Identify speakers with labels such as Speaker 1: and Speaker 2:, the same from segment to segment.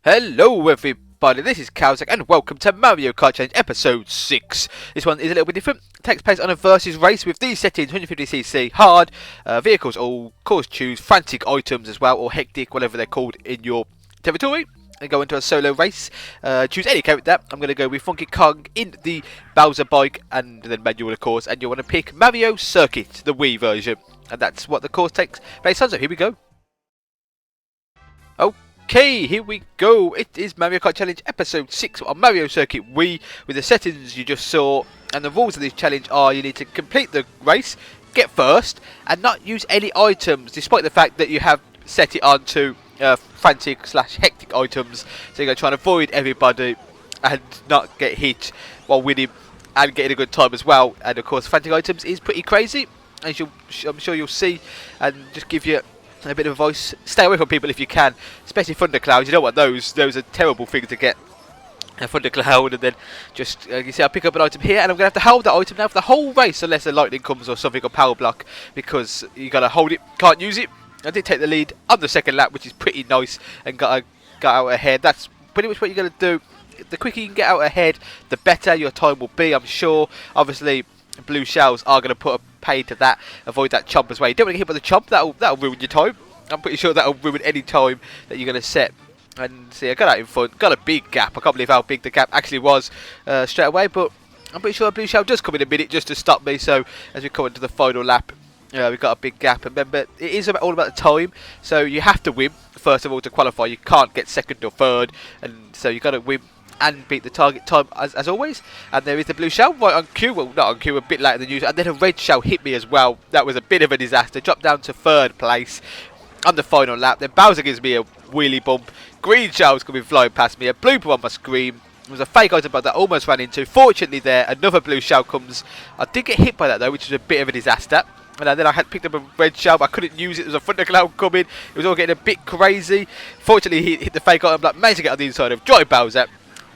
Speaker 1: Hello everybody, this is Kalzec and welcome to Mario Kart Challenge Episode 6. This one is a little bit different. It takes place on a versus race with these settings: 150cc, hard, vehicles all, course choose, frantic items as well, or hectic, whatever they're called in your territory. And go into a solo race. Choose any character. I'm going to go with Funky Kong in the Bowser bike and then manual of course. And you want to pick Mario Circuit, the Wii version. And that's what the course takes place on, so here we go. Okay, here we go. It is Mario Kart Challenge Episode 6 on Mario Circuit Wii with the settings you just saw. And the rules of this challenge are you need to complete the race, get first, and not use any items, despite the fact that you have set it on to frantic / hectic items. So you're going to try and avoid everybody and not get hit while winning and getting a good time as well. And of course, frantic items is pretty crazy, as I'm sure you'll see, and just give you a bit of advice. Stay away from people if you can, especially thunderclouds. You don't want those. Those are terrible things to get. A thundercloud, and then just you see, I'll pick up an item here, and I'm gonna have to hold that item now for the whole race, unless a lightning comes or something, or power block, because you gotta hold it, can't use it. I did take the lead on the second lap, which is pretty nice, and got out ahead. That's pretty much what you're gonna do. The quicker you can get out ahead, the better your time will be, I'm sure. Obviously, blue shells are going to put a pay to that. Avoid that chomp as well. You don't want to get hit by the chomp. That'll ruin your time. I'm pretty sure that'll ruin any time that you're going to set. And see, I got out in front. Got a big gap. I can't believe how big the gap actually was straight away. But I'm pretty sure a blue shell does come in a minute just to stop me. So as we come into the final lap, we've got a big gap. And remember, it is all about the time. So you have to win first of all to qualify. You can't get second or third, and so you got to win and beat the target time as always. And there is the blue shell right on cue. Well, not on cue, a bit later than usual. And then a red shell hit me as well. That was a bit of a disaster. Dropped down to third place on the final lap. Then Bowser gives me a wheelie bump. Green shell's coming flying past me. A blooper on my screen. There was a fake item that I almost ran into. Fortunately there, another blue shell comes. I did get hit by that though, which was a bit of a disaster. And then I had picked up a red shell, but I couldn't use it. There was a thundercloud coming. It was all getting a bit crazy. Fortunately, he hit the fake item. Like, managed to get on the inside of Joy Bowser.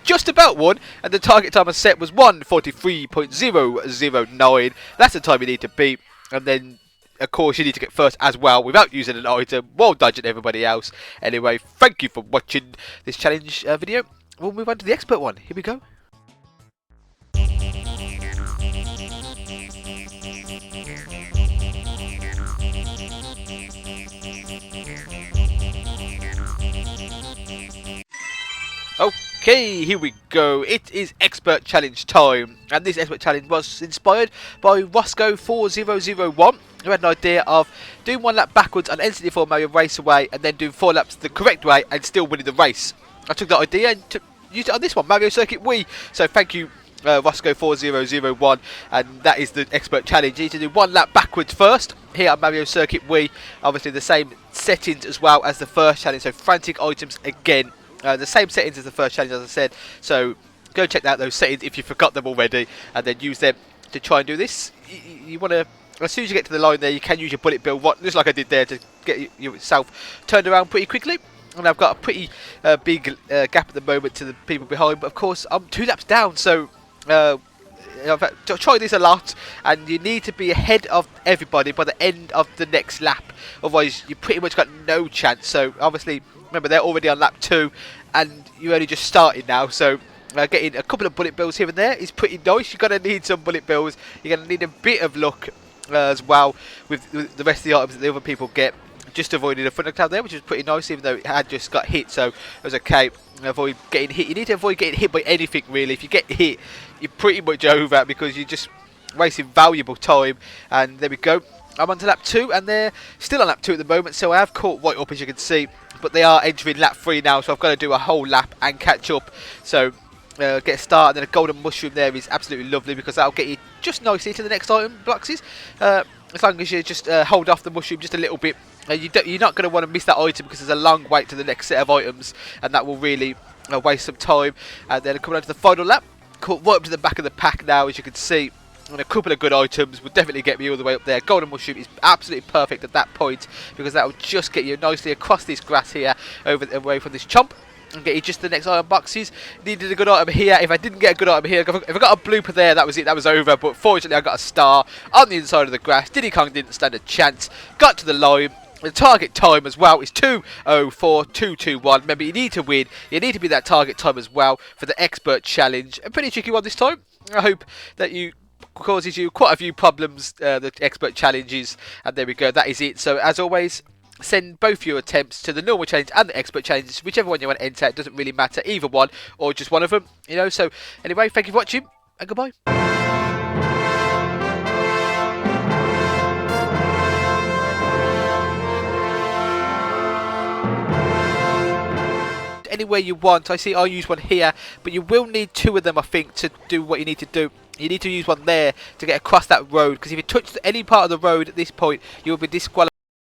Speaker 1: Just about won, and the target time I set was 1:43.009. That's the time you need to beat. And then, of course, you need to get first as well without using an item while dodging everybody else. Anyway, thank you for watching this challenge video. We'll move on to the expert one. Here we go. Okay, here we go. It is expert challenge time, and this expert challenge was inspired by Roscoe4001, who had an idea of doing one lap backwards on N64 Mario Raceway and then doing 4 laps the correct way and still winning the race. I took that idea and used it on this one, Mario Circuit Wii. So thank you, Roscoe4001, and that is the expert challenge. You need to do 1 lap backwards first here on Mario Circuit Wii. Obviously the same settings as well as the first challenge, so frantic items again. The same settings as the first challenge, as I said. So go check out those settings if you forgot them already, and then use them to try and do this. You want to, as soon as you get to the line there, you can use your bullet bill, just like I did there, to get yourself turned around pretty quickly. And I've got a pretty big gap at the moment to the people behind, but of course I'm 2 laps down. So try this a lot, and you need to be ahead of everybody by the end of the next lap. Otherwise, you pretty much got no chance. So obviously, remember, they're already on lap 2, and you only just started now. So getting a couple of bullet bills here and there is pretty nice. You're going to need some bullet bills. You're going to need a bit of luck as well with the rest of the items that the other people get. Just avoided a thundercloud there, which was pretty nice, even though it had just got hit, so it was okay. Avoid getting hit. You need to avoid getting hit by anything, really. If you get hit, you're pretty much over, because you're just wasting valuable time. And there we go. I'm on to lap 2, and they're still on lap 2 at the moment, so I have caught right up, as you can see. But they are entering lap 3 now, so I've got to do a whole lap and catch up. So get a start, and then a golden mushroom there is absolutely lovely, because that'll get you just nicely to the next item boxes. As long as you just hold off the mushroom just a little bit. You're not going to want to miss that item, because there's a long wait to the next set of items, and that will really waste some time. And then coming on to the final lap, caught right up to the back of the pack now, as you can see. and a couple of good items would definitely get me all the way up there. Golden mushroom is absolutely perfect at that point, because that will just get you nicely across this grass here, away from this chomp, and get you just the next item boxes. Needed a good item here. If I didn't get a good item here, if I got a blooper there, that was it, that was over. But fortunately I got a star on the inside of the grass. Diddy Kong didn't stand a chance. Got to the line. The target time as well is 2:04.221. Remember, you need to win. You need to be that target time as well for the expert challenge. A pretty tricky one this time. I hope that causes you quite a few problems, the expert challenges. And there we go. That is it. So as always, send both your attempts to the normal challenge and the expert challenges, whichever one you want to enter. It doesn't really matter, either one or just one of them, you know. So anyway, thank you for watching and goodbye. Anywhere you want. I see I'll use one here, but you will need 2 of them, I think, to do what you need to do. You need to use one there to get across that road, because if you touch any part of the road at this point, you will be disqualified.